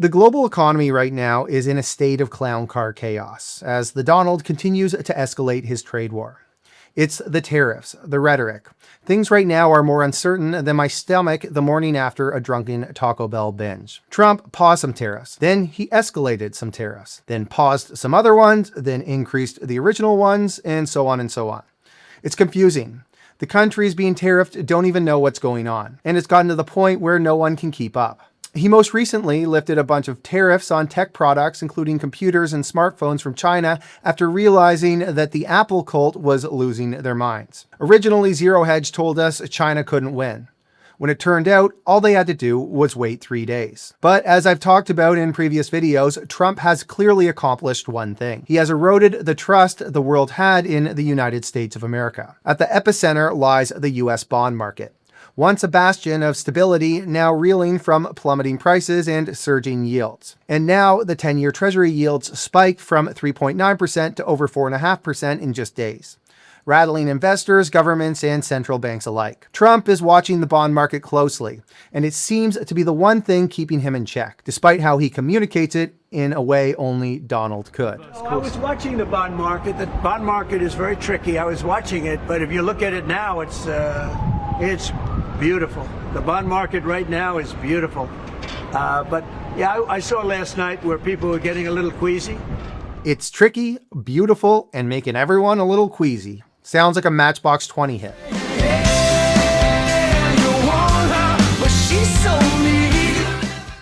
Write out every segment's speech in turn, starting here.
The global economy right now is in a state of clown car chaos as the Donald continues to escalate his trade war. It's the tariffs, the rhetoric. Things right now are more uncertain than my stomach the morning after a drunken Taco Bell binge. Trump paused some tariffs, then he escalated some tariffs, then paused some other ones, then increased the original ones, and so on and so on. It's confusing. The countries being tariffed don't even know what's going on, and it's gotten to the point where no one can keep up. He most recently lifted a bunch of tariffs on tech products, including computers and smartphones from China, after realizing that the Apple cult was losing their minds. Originally, Zero Hedge told us China couldn't win, when it turned out all they had to do was wait 3 days. But as I've talked about in previous videos, Trump has clearly accomplished one thing. He has eroded the trust the world had in the United States of America. At the epicenter lies the US bond market. Once a bastion of stability, now reeling from plummeting prices and surging yields. And now the 10-year Treasury yields spiked from 3.9% to over 4.5% in just days, rattling investors, governments, and central banks alike. Trump is watching the bond market closely, and it seems to be the one thing keeping him in check, despite how he communicates it in a way only Donald could. I was watching the bond market. The bond market is very tricky. I was watching it, but if you look at it now, it's beautiful. The bond market right now is beautiful. But yeah, I saw last night where people were getting a little queasy. It's tricky, beautiful, and making everyone a little queasy. Sounds like a Matchbox 20 hit.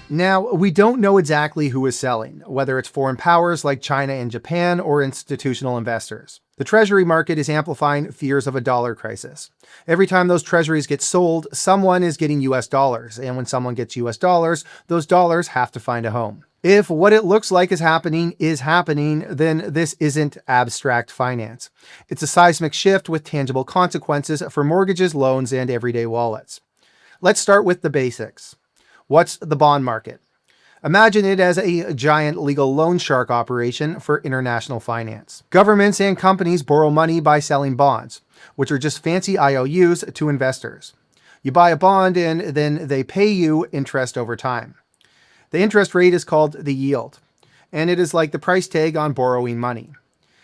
Now, we don't know exactly who is selling, whether it's foreign powers like China and Japan or institutional investors. The Treasury market is amplifying fears of a dollar crisis. Every time those treasuries get sold, someone is getting US dollars, and when someone gets US dollars, those dollars have to find a home. If what it looks like is happening, then this isn't abstract finance. It's a seismic shift with tangible consequences for mortgages, loans, and everyday wallets. Let's start with the basics. What's the bond market? Imagine it as a giant legal loan shark operation for international finance. Governments and companies borrow money by selling bonds, which are just fancy IOUs to investors. You buy a bond and then they pay you interest over time. The interest rate is called the yield, and it is like the price tag on borrowing money.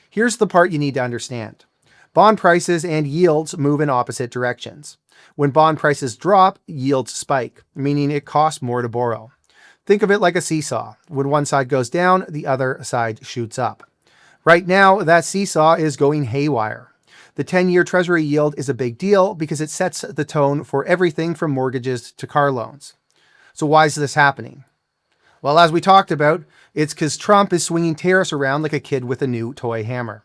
Here's the part you need to understand. Bond prices and yields move in opposite directions. When bond prices drop, yields spike, meaning it costs more to borrow. Think of it like a seesaw. When one side goes down, the other side shoots up. Right now, that seesaw is going haywire. The 10-year Treasury yield is a big deal because it sets the tone for everything from mortgages to car loans. So why is this happening? Well, as we talked about, it's because Trump is swinging tariffs around like a kid with a new toy hammer.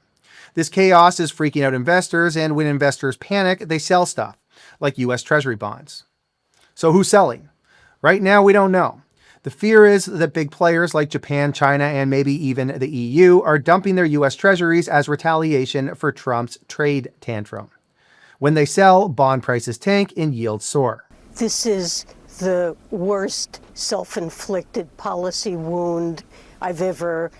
This chaos is freaking out investors, and when investors panic, they sell stuff, like US Treasury bonds. So who's selling? Right now, we don't know. The fear is that big players like Japan, China, and maybe even the EU are dumping their US Treasuries as retaliation for Trump's trade tantrum. When they sell, bond prices tank and yields soar. This is the worst self-inflicted policy wound I've ever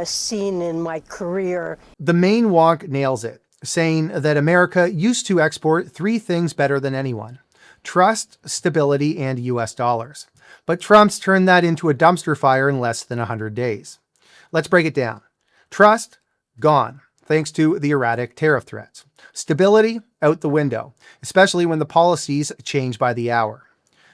seen in my career. The main wonk nails it, saying that America used to export 3 things better than anyone: trust, stability, and US dollars. But Trump's turned that into a dumpster fire in less than 100 days. Let's break it down. Trust, gone, thanks to the erratic tariff threats. Stability, out the window, especially when the policies change by the hour.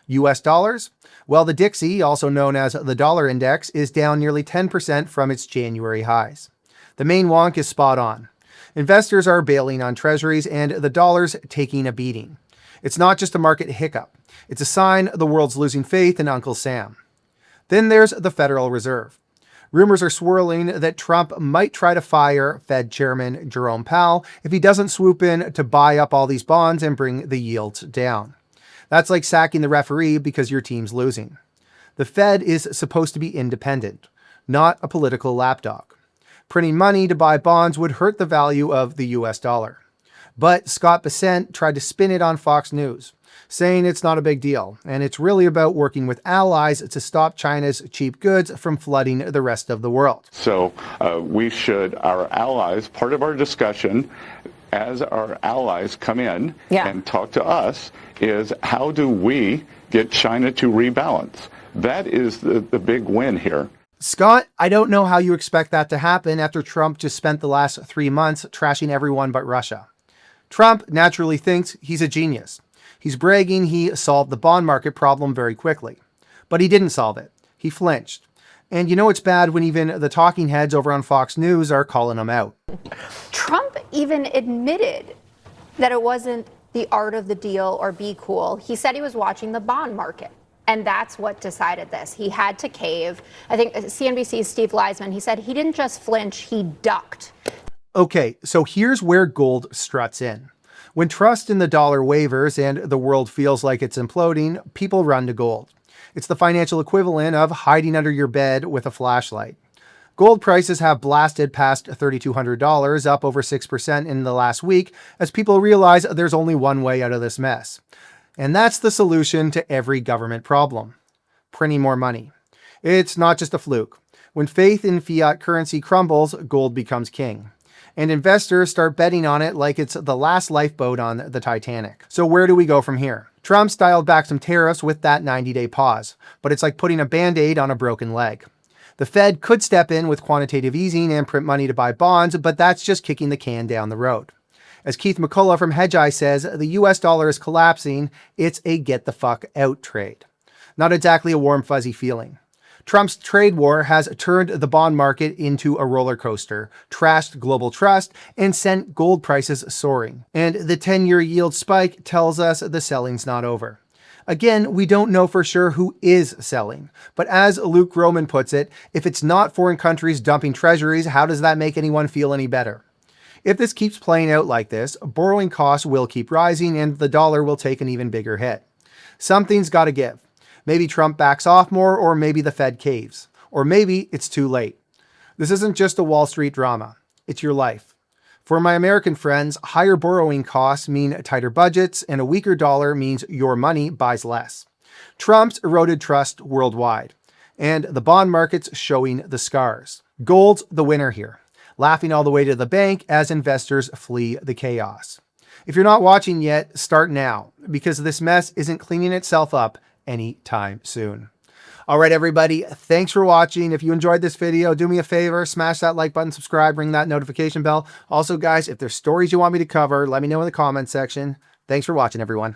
US dollars? Well, the Dixie, also known as the dollar index, is down nearly 10% from its January highs. The main wonk is spot on. Investors are bailing on treasuries and the dollar's taking a beating. It's not just a market hiccup. It's a sign the world's losing faith in Uncle Sam. Then there's the Federal Reserve. Rumors are swirling that Trump might try to fire Fed Chairman Jerome Powell if he doesn't swoop in to buy up all these bonds and bring the yields down. That's like sacking the referee because your team's losing. The Fed is supposed to be independent, not a political lapdog. Printing money to buy bonds would hurt the value of the US dollar. But Scott Bessent tried to spin it on Fox News, saying it's not a big deal, and it's really about working with allies to stop China's cheap goods from flooding the rest of the world. So our allies, part of our discussion, as our allies come in and talk to us, is how do we get China to rebalance? That is the big win here. Scott, I don't know how you expect that to happen after Trump just spent the last 3 months trashing everyone but Russia. Trump naturally thinks he's a genius. He's bragging he solved the bond market problem very quickly. But he didn't solve it. He flinched. And you know it's bad when even the talking heads over on Fox News are calling him out. Trump even admitted that it wasn't the art of the deal or be cool. He said he was watching the bond market. And that's what decided this. He had to cave. I think CNBC's Steve Leisman, he said he didn't just flinch, he ducked. Okay, so here's where gold struts in. When trust in the dollar wavers and the world feels like it's imploding, people run to gold. It's the financial equivalent of hiding under your bed with a flashlight. Gold prices have blasted past $3,200, up over 6% in the last week, as people realize there's only one way out of this mess. And that's the solution to every government problem: printing more money. It's not just a fluke. When faith in fiat currency crumbles, gold becomes king. And investors start betting on it like it's the last lifeboat on the Titanic. So where do we go from here? Trump's dialed back some tariffs with that 90-day pause, but it's like putting a Band-Aid on a broken leg. The Fed could step in with quantitative easing and print money to buy bonds, but that's just kicking the can down the road. As Keith McCullough from Hedgeye says, the US dollar is collapsing. It's a get the fuck out trade. Not exactly a warm, fuzzy feeling. Trump's trade war has turned the bond market into a roller coaster, trashed global trust, and sent gold prices soaring. And the 10-year yield spike tells us the selling's not over. Again, we don't know for sure who is selling. But as Luke Gromen puts it, if it's not foreign countries dumping treasuries, how does that make anyone feel any better? If this keeps playing out like this, borrowing costs will keep rising and the dollar will take an even bigger hit. Something's got to give. Maybe Trump backs off more, or maybe the Fed caves. Or maybe it's too late. This isn't just a Wall Street drama. It's your life. For my American friends, higher borrowing costs mean tighter budgets, and a weaker dollar means your money buys less. Trump's eroded trust worldwide, and the bond market's showing the scars. Gold's the winner here, laughing all the way to the bank as investors flee the chaos. If you're not watching yet, start now, because this mess isn't cleaning itself up anytime soon. All right, everybody, thanks for watching. If you enjoyed this video, do me a favor, smash that like button, subscribe, ring that notification bell. Also, guys, if there's stories you want me to cover, let me know in the comments section. Thanks for watching, everyone.